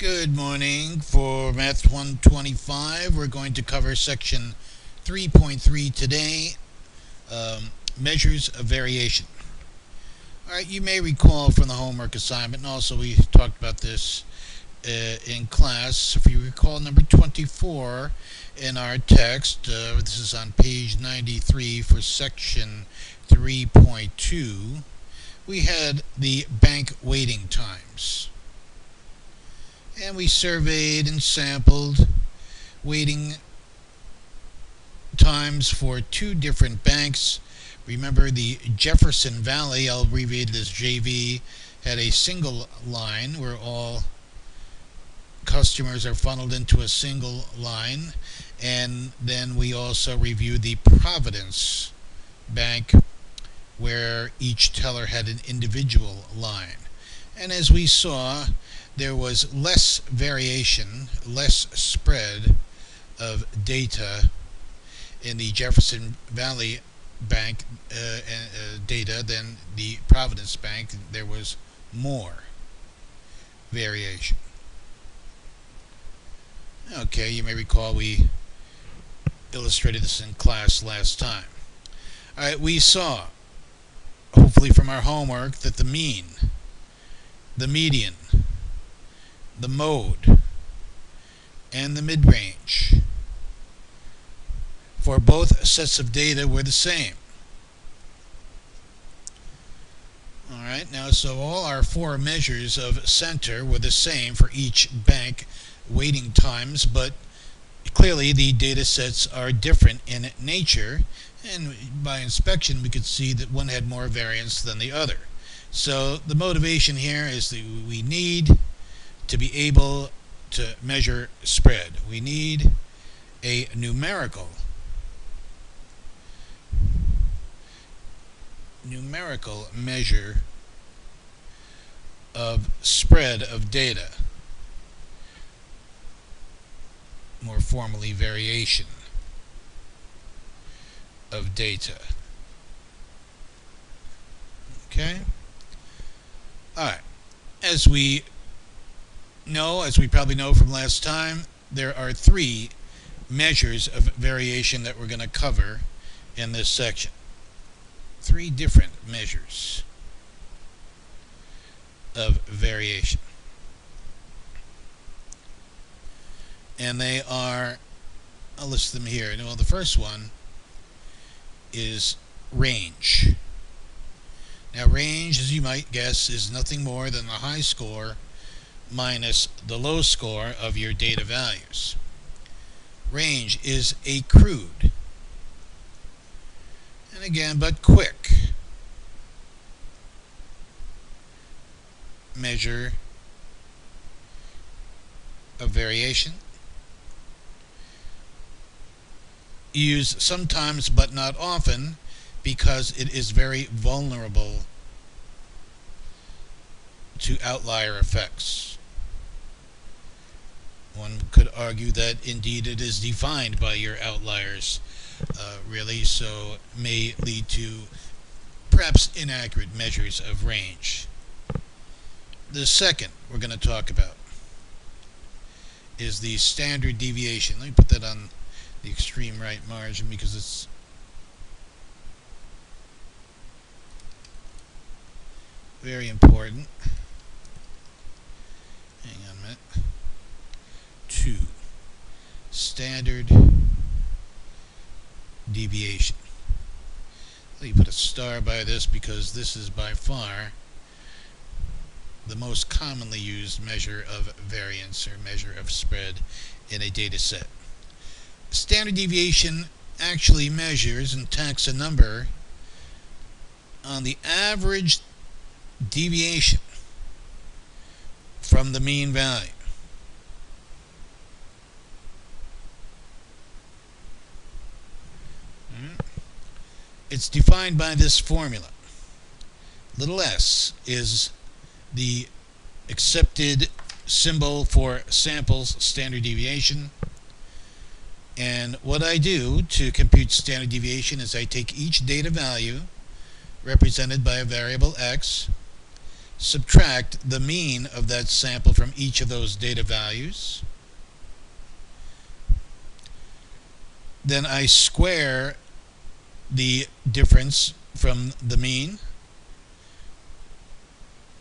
Good morning. For Math 125, we're going to cover section 3.3 today, measures of variation. Alright, you may recall from the homework assignment, and also we talked about this in class. If you recall number 24 in our text, this is on page 93 for section 3.2, we had the bank waiting times. And we surveyed and sampled waiting times for two different banks. Remember, the Jefferson Valley, I'll abbreviate it as JV, had a single line where all customers are funneled into a single line. And then we also reviewed the Providence Bank, where each teller had an individual line. And as we saw, there was less variation, less spread of data in the Jefferson Valley Bank data than the Providence Bank. There was more variation. Okay, you may recall we illustrated this in class last time. Alright, we saw, hopefully from our homework, that the mean, the median, the mode, and the mid-range for both sets of data were the same. Alright, now so all our four measures of center were the same for each bank waiting times, but clearly the data sets are different in nature, and by inspection we could see that one had more variance than the other. So the motivation here is that we need to be able to measure spread. We need a numerical measure of spread of data, more formally variation of data. Okay? Alright, as we probably know from last time, there are three measures of variation that we're going to cover in this section. Three different measures of variation. And they are, I'll list them here. Well, the first one is range. Now, range, as you might guess, is nothing more than the high score minus the low score of your data values. Range is a crude, and again, but quick measure of variation. Used sometimes but not often because it is very vulnerable to outlier effects. One could argue that indeed it is defined by your outliers, really, so may lead to perhaps inaccurate measures of range. The second we're going to talk about is the standard deviation. Let me put that on the extreme right margin because it's very important. Hang on a minute. 2. Standard deviation. Let me put a star by this because this is by far the most commonly used measure of variance or measure of spread in a data set. Standard deviation actually measures and tacks a number on the average deviation from the mean value. It's defined by this formula. Little s is the accepted symbol for samples standard deviation. And what I do to compute standard deviation is I take each data value represented by a variable x, subtract the mean of that sample from each of those data values. Then I square the difference from the mean.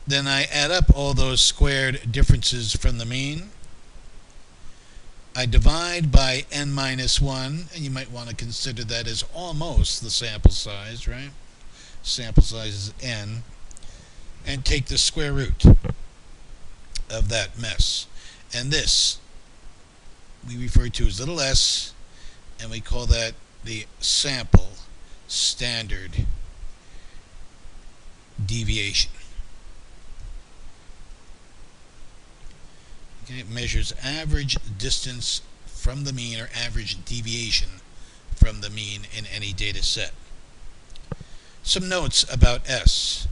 Then I add up all those squared differences from the mean. I divide by n minus 1, and you might want to consider that as almost the sample size, right? Sample size is n. And take the square root of that mess. And this we refer to as little s, and we call that the sample standard deviation. Okay, it measures average distance from the mean or average deviation from the mean in any data set. Some notes about S.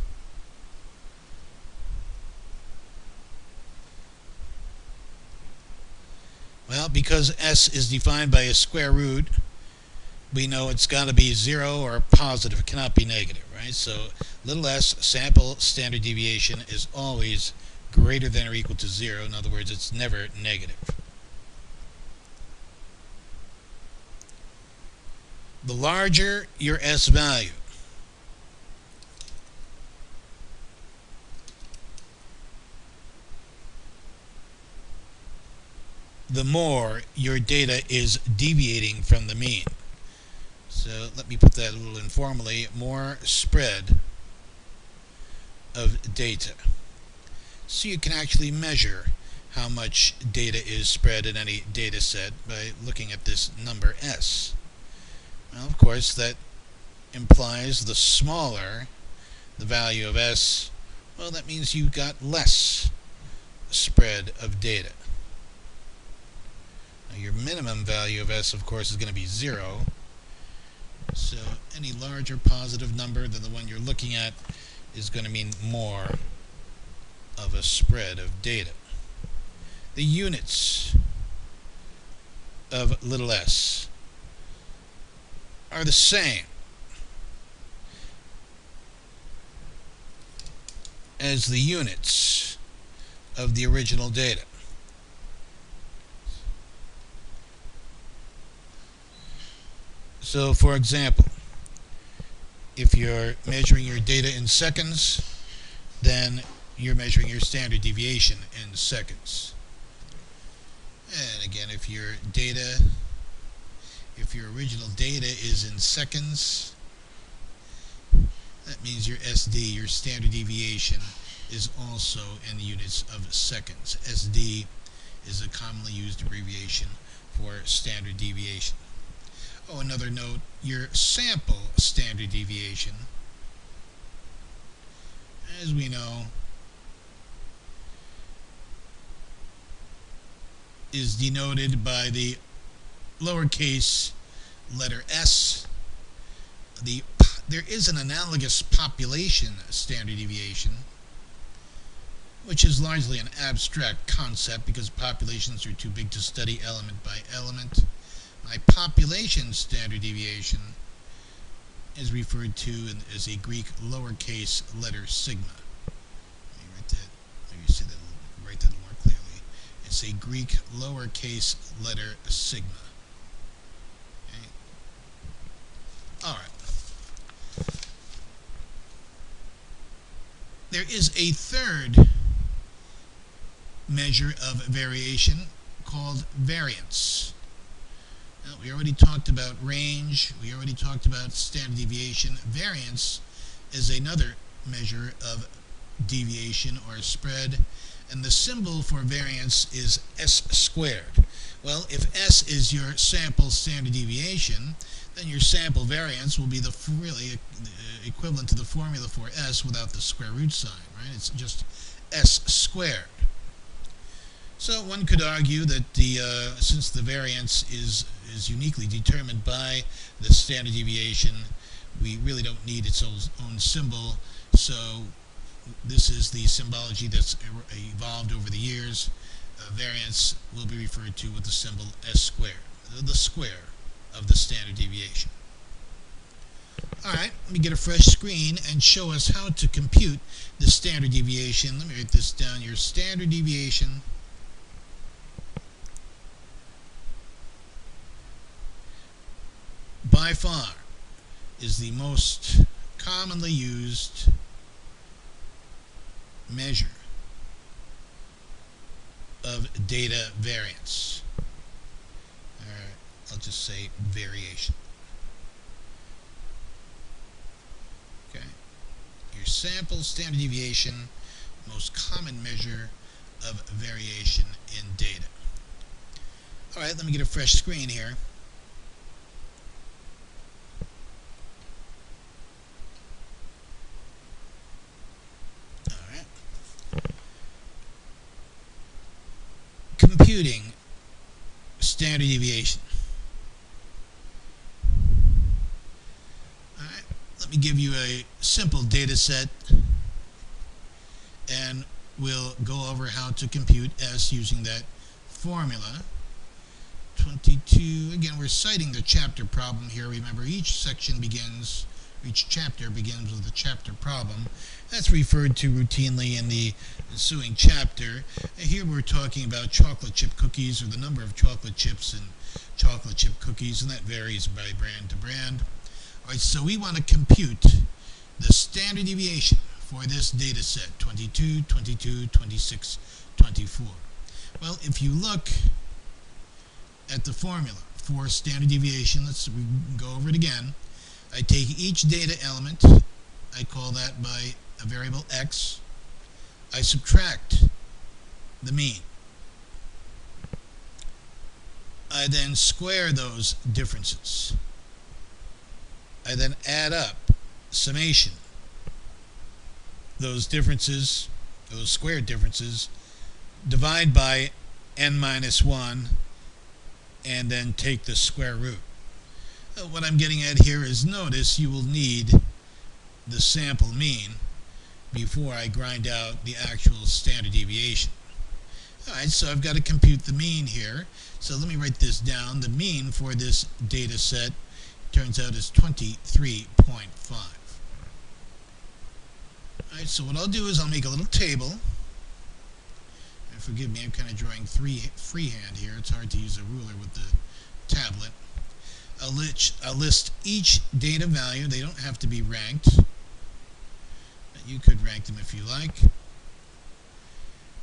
Well, because S is defined by a square root, we know it's got to be 0 or positive. It cannot be negative, right? So little s, sample standard deviation, is always greater than or equal to 0. In other words, it's never negative. The larger your S value, the more your data is deviating from the mean. So let me put that a little informally. More spread of data. So you can actually measure how much data is spread in any data set by looking at this number S. Well, of course, that implies the smaller the value of S, well, that means you've got less spread of data. Now, your minimum value of S, of course, is going to be 0. So any larger positive number than the one you're looking at is going to mean more of a spread of data. The units of little s are the same as the units of the original data. So, for example, if you're measuring your data in seconds, then you're measuring your standard deviation in seconds. And again, if your original data is in seconds, that means your SD, your standard deviation, is also in units of seconds. SD is a commonly used abbreviation for standard deviation. Oh, another note, your sample standard deviation, as we know, is denoted by the lowercase letter s. There is an analogous population standard deviation, which is largely an abstract concept because populations are too big to study element by element. My population standard deviation is referred to as a Greek lowercase letter sigma. Let me write that. Maybe see that. Write that more clearly. It's a Greek lowercase letter sigma. Okay. All right. There is a third measure of variation called variance. Now, we already talked about range. We already talked about standard deviation. Variance is another measure of deviation or spread, and the symbol for variance is s squared. Well, if s is your sample standard deviation, then your sample variance will be really equivalent to the formula for s without the square root sign, right? It's just s squared. So one could argue that since the variance is uniquely determined by the standard deviation, we really don't need its own symbol. So this is the symbology that's evolved over the years. Variance will be referred to with the symbol s squared, the square of the standard deviation. Alright, let me get a fresh screen and show us how to compute the standard deviation. Let me write this down. Your standard deviation by far is the most commonly used measure of data variance. Alright, I'll just say variation. Okay. Your sample standard deviation, most common measure of variation in data. Alright, let me get a fresh screen here. Alright. Computing standard deviation. Alright, let me give you a simple data set and we'll go over how to compute S using that formula. 22, again, we're citing the chapter problem here. Remember, each chapter begins with a chapter problem. That's referred to routinely in the ensuing chapter. Here we're talking about chocolate chip cookies, or the number of chocolate chips in chocolate chip cookies, and that varies by brand to brand. All right, so we want to compute the standard deviation for this data set, 22, 22, 26, 24. Well, if you look at the formula for standard deviation, let's go over it again. I take each data element, I call that by a variable x, I subtract the mean. I then square those differences. I then add up, summation, those differences, those squared differences, divide by n minus 1, and then take the square root. What I'm getting at here is, notice you will need the sample mean before I grind out the actual standard deviation. Alright, so I've got to compute the mean here. So let me write this down. The mean for this data set turns out is 23.5. Alright, so what I'll do is I'll make a little table. And forgive me, I'm kind of drawing freehand here. It's hard to use a ruler with the tablet. I'll list each data value. They don't have to be ranked, but you could rank them if you like.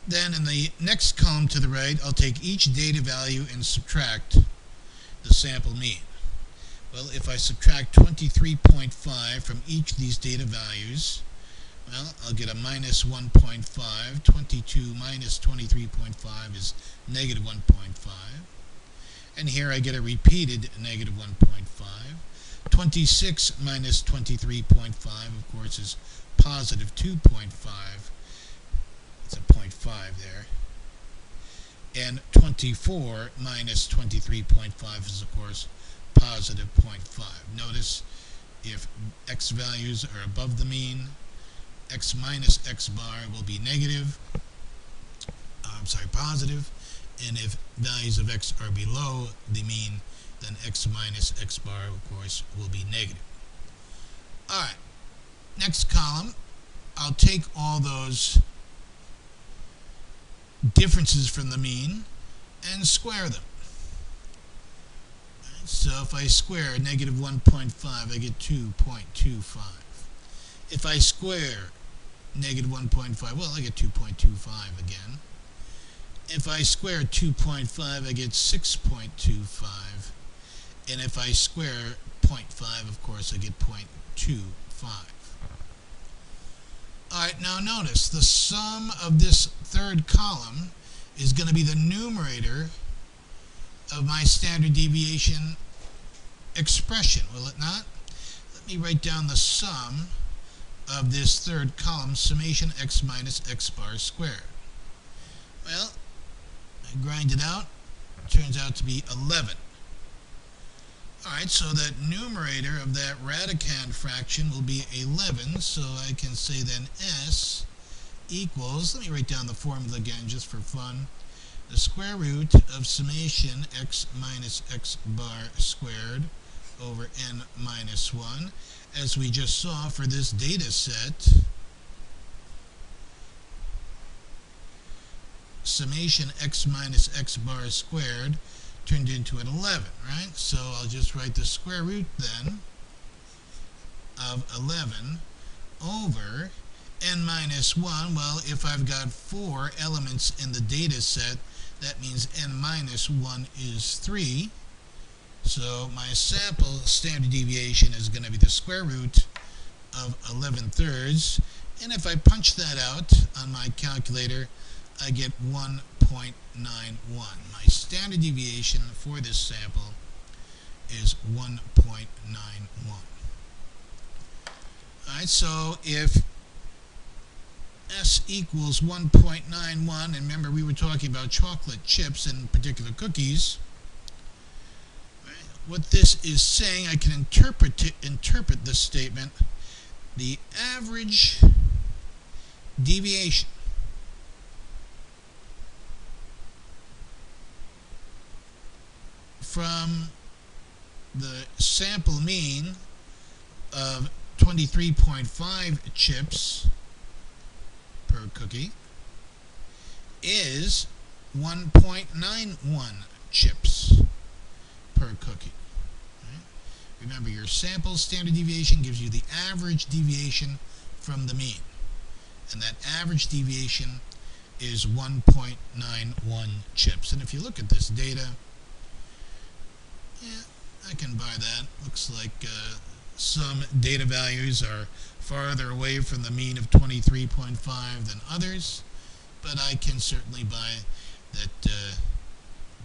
Then in the next column to the right, I'll take each data value and subtract the sample mean. Well, if I subtract 23.5 from each of these data values, well, I'll get a minus 1.5. 22 minus 23.5 is negative 1.5. And here I get a repeated negative 1.5. 26 minus 23.5, of course, is positive 2.5. It's a 0.5 there. And 24 minus 23.5 is, of course, positive 0.5. Notice, if x values are above the mean, x minus x bar will be negative. Positive. And if values of x are below the mean, then x minus x bar, of course, will be negative. Alright, next column, I'll take all those differences from the mean and square them. So if I square negative 1.5, I get 2.25. If I square negative 1.5, well, I get 2.25 again. If I square 2.5, I get 6.25. And if I square 0.5, of course, I get 0.25. Alright, now notice, the sum of this third column is going to be the numerator of my standard deviation expression, will it not? Let me write down the sum of this third column, summation x minus x bar squared. Well, I grind it out, turns out to be 11. Alright, so that numerator of that radicand fraction will be 11, so I can say then S equals, let me write down the formula again just for fun, the square root of summation x minus x bar squared over n minus 1. As we just saw for this data set, summation x minus x bar squared turned into an 11, right? So I'll just write the square root then of 11 over n minus 1. Well, if I've got 4 elements in the data set, that means n minus 1 is 3. So my sample standard deviation is going to be the square root of 11 thirds. And if I punch that out on my calculator, I get 1.91. My standard deviation for this sample is 1.91. Alright, so if S equals 1.91, and remember we were talking about chocolate chips and particular cookies, right, what this is saying, I can interpret this statement, the average deviation from the sample mean of 23.5 chips per cookie is 1.91 chips per cookie. Right? Remember, your sample standard deviation gives you the average deviation from the mean, and that average deviation is 1.91 chips. And if you look at this data, yeah, I can buy that. Looks like some data values are farther away from the mean of 23.5 than others, but I can certainly buy that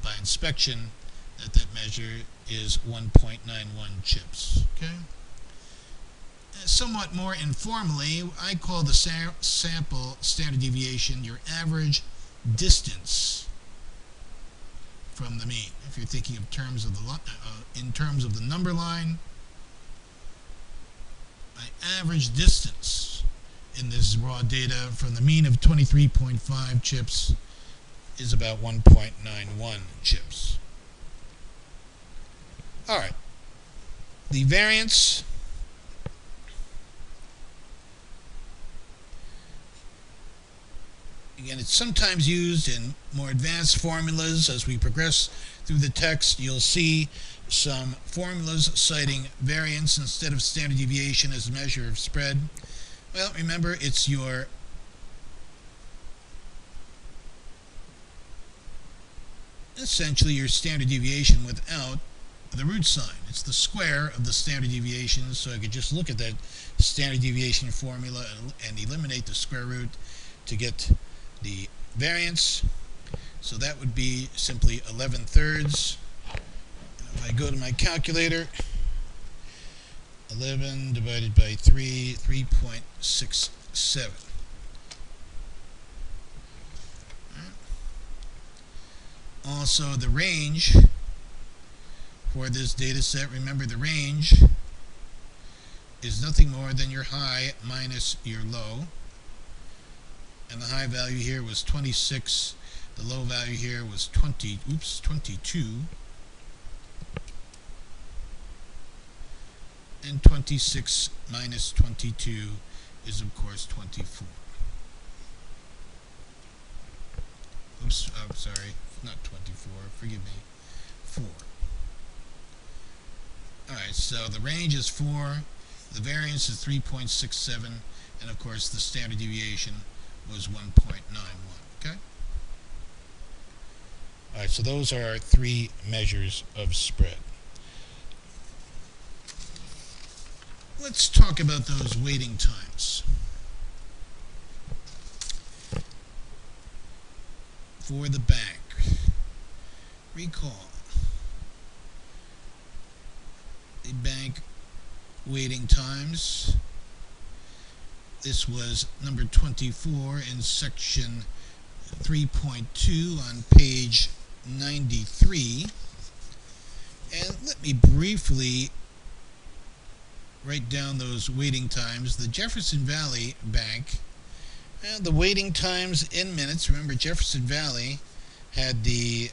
by inspection that measure is 1.91 chips. Okay. Somewhat more informally, I call the sample standard deviation your average distance from the mean. If you're thinking of terms of in terms of the number line, my average distance in this raw data from the mean of 23.5 chips is about 1.91 chips. Alright, the variance again, it's sometimes used in more advanced formulas. As we progress through the text, you'll see some formulas citing variance instead of standard deviation as a measure of spread. Well, remember, it's your essentially your standard deviation without the root sign. It's the square of the standard deviation, so I could just look at that standard deviation formula and eliminate the square root to get the variance. So that would be simply 11 thirds. If I go to my calculator, 11 divided by 3, 3.67. Also, the range for this data set, remember the range is nothing more than your high minus your low. And the high value here was 26. The low value here was 22. And 26 minus 22 is, of course, 24. Oops, I'm sorry, not 24, forgive me, 4. Alright, so the range is 4, the variance is 3.67, and of course the standard deviation was 1.91, okay? Alright, so those are our 3 measures of spread. Let's talk about those waiting times. For the bank, recall the bank waiting times. This was number 24 in section 3.2 on page 93. And let me briefly write down those waiting times. The Jefferson Valley Bank, the waiting times in minutes. Remember, Jefferson Valley had the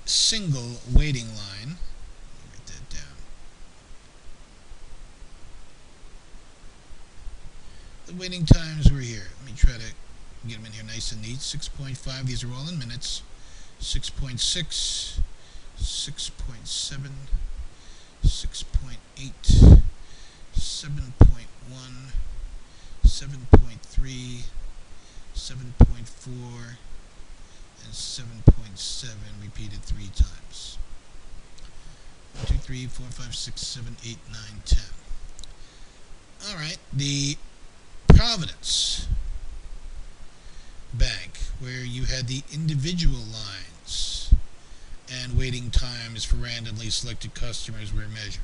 single waiting line. Write that down. The waiting times were here. Let me try to get them in here nice and neat. 6.5, these are all in minutes. 6.6, 6.7, 6.8, 7.1, 7.3, 7.4, and 7.7 repeated 3 times. 1, 2, 3, 4, 5, 6, 7, 8, 9, 10. Alright, the Providence Bank, where you had the individual lines and waiting times for randomly selected customers were measured.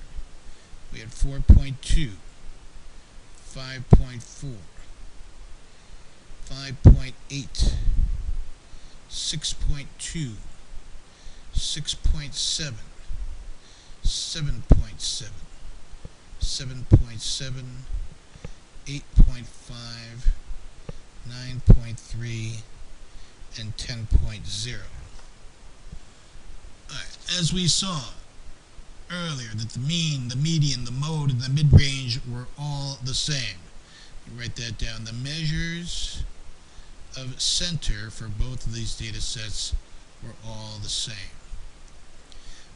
We had 4.2, 5.4, 5.8, 6.2, 6.7, 7.7, 7.7, 8.5, 9.3, and 10.0. Alright, as we saw earlier, that the mean, the median, the mode, and the mid-range were all the same. You write that down. The measures of center for both of these data sets were all the same.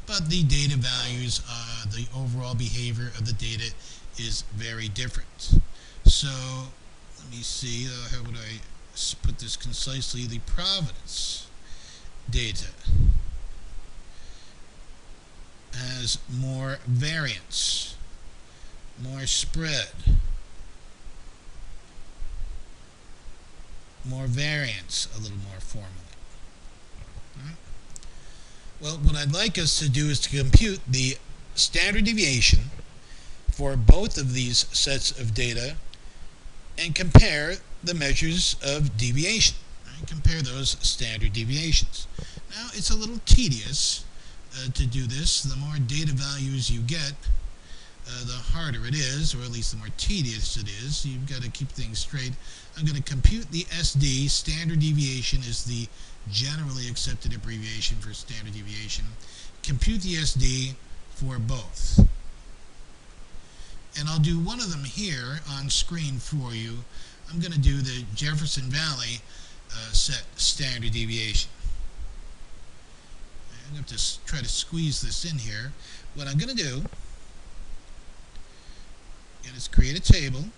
But the data values, the overall behavior of the data is very different. So, let me see, how would I put this concisely? The Providence data has more variance, more spread, more variance, a little more formally. Right? Well, what I'd like us to do is to compute the standard deviation for both of these sets of data and compare the measures of deviation. Right? Compare those standard deviations. Now, it's a little tedious to do this. The more data values you get, the harder it is, or at least the more tedious it is. You've got to keep things straight. I'm going to compute the SD. Standard deviation is the generally accepted abbreviation for standard deviation. Compute the SD for both. And I'll do one of them here on screen for you. I'm going to do the Jefferson Valley set standard deviation. I'm going to have to try to squeeze this in here. What I'm going to do is create a table.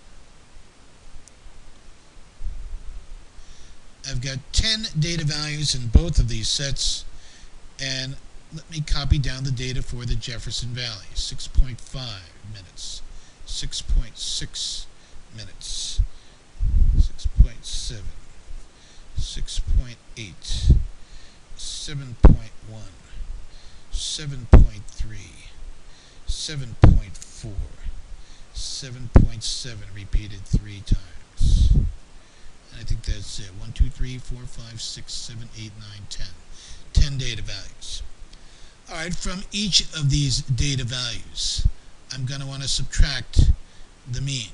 I've got 10 data values in both of these sets, and let me copy down the data for the Jefferson Valley. 6.5 minutes, 6.6 minutes, 6.7, 6.8, 7.1, 7.3, 7.4, 7.7 repeated 3 times. And I think that's it. 1, 2, 3, 4, 5, 6, 7, 8, 9, 10. 10 data values. Alright, from each of these data values, I'm going to want to subtract the mean.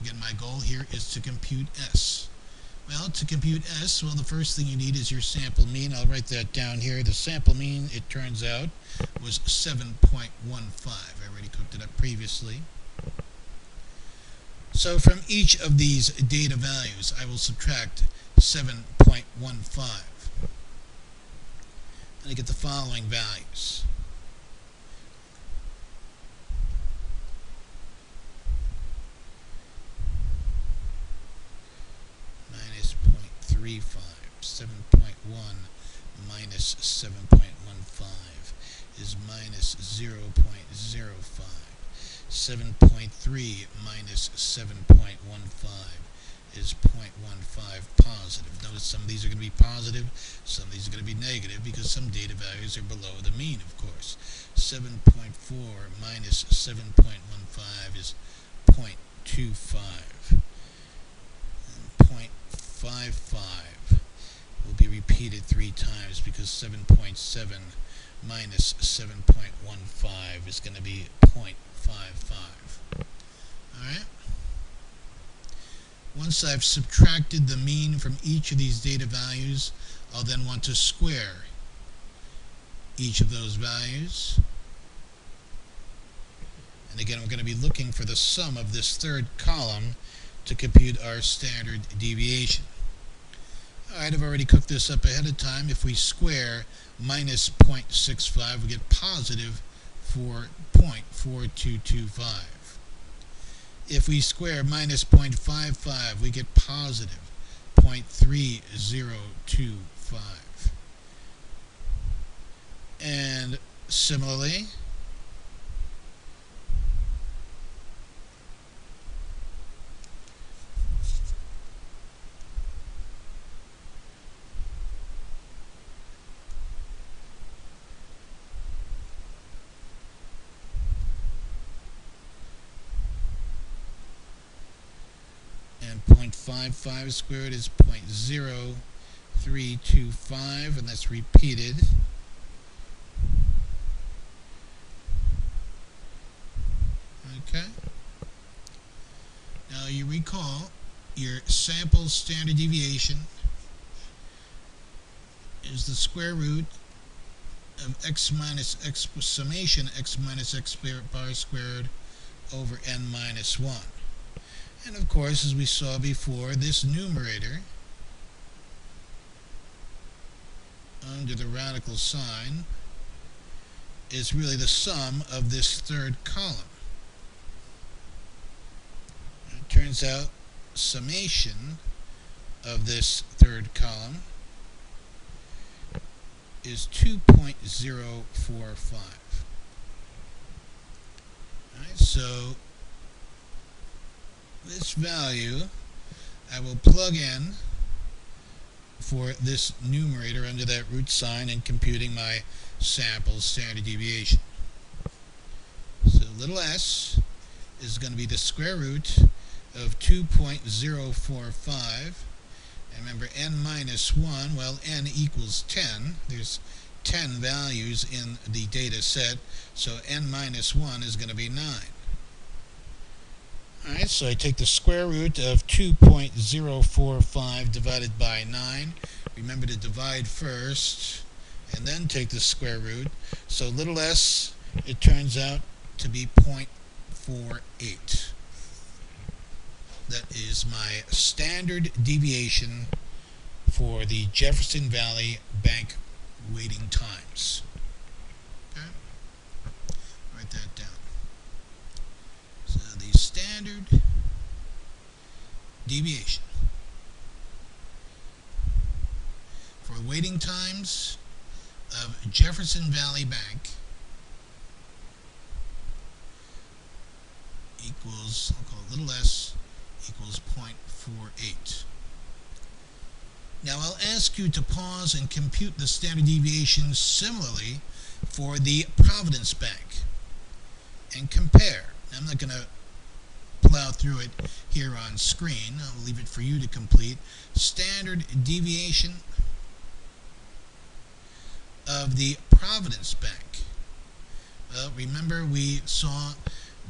Again, my goal here is to compute S. Well, to compute S, well, the first thing you need is your sample mean. I'll write that down here. The sample mean, it turns out, was 7.15. I already cooked it up previously. So from each of these data values, I will subtract 7.15. And I get the following values. Minus 0.35, 7.1 minus 7.15 is minus 0.05. 7.3 minus 7.15 is 0.15 positive. Notice some of these are going to be positive, some of these are going to be negative, because some data values are below the mean, of course. 7.4 minus 7.15 is 0.25. And 0.55 will be repeated 3 times, because 7.7 minus 7.15 is going to be 0.55. Alright? Once I've subtracted the mean from each of these data values, I'll then want to square each of those values. And again, we're going to be looking for the sum of this third column to compute our standard deviation. Alright, I've already cooked this up ahead of time. If we square minus 0.65, we get positive 4.4225. If we square minus 0.55, we get positive 0.3025. And similarly, and 0.55 squared is 0.0325, and that's repeated. Okay. Now you recall your sample standard deviation is the square root of x minus x summation x minus x bar squared over n minus 1. And of course, as we saw before, this numerator under the radical sign is really the sum of this third column. It turns out summation of this third column is 2.045. Alright, so this value I will plug in for this numerator under that root sign in computing my sample standard deviation. So little s is going to be the square root of 2.045. And remember, n minus 1, well, n equals 10. There's 10 values in the data set, so n minus 1 is going to be 9. Alright, so I take the square root of 2.045 divided by 9. Remember to divide first, and then take the square root. So little s, it turns out to be 0.48. That is my standard deviation for the Jefferson Valley Bank waiting times. Okay? Write that down. So the standard deviation for waiting times of Jefferson Valley Bank equals, I'll call it little s, equals 0.48. Now I'll ask you to pause and compute the standard deviation similarly for the Providence Bank and compare. Now, I'm not going to plow through it here on screen. I'll leave it for you to complete. Standard deviation of the Providence Bank. Well, remember we saw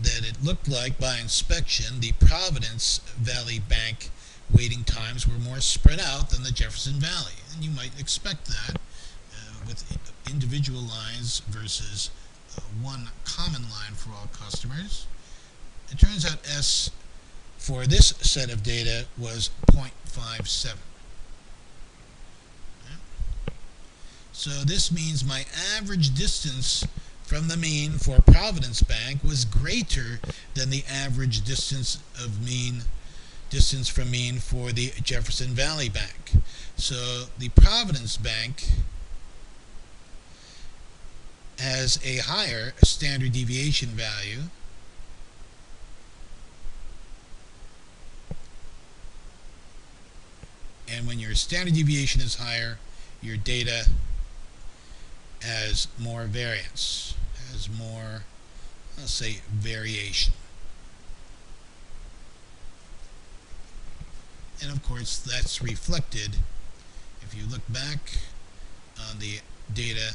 that it looked like by inspection the Providence Valley Bank waiting times were more spread out than the Jefferson Valley, and you might expect that with individual lines versus one common line for all customers. It turns out S for this set of data was 0.57. So this means my average distance from the mean for Providence Bank was greater than the average distance from mean for the Jefferson Valley Bank. So the Providence Bank has a higher standard deviation value and when your standard deviation is higher, your data has more variance, has more, let's say, variation. And of course, that's reflected. If you look back on the data,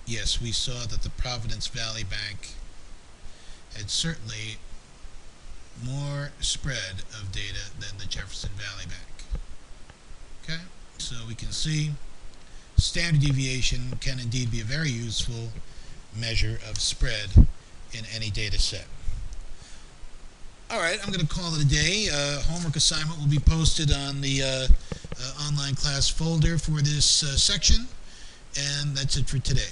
yes, we saw that the Providence Valley Bank had certainly more spread of data than the Jefferson Valley Bank. Okay, so we can see standard deviation can indeed be a very useful measure of spread in any data set. All right, I'm going to call it a day. Homework assignment will be posted on the online class folder for this section, and that's it for today.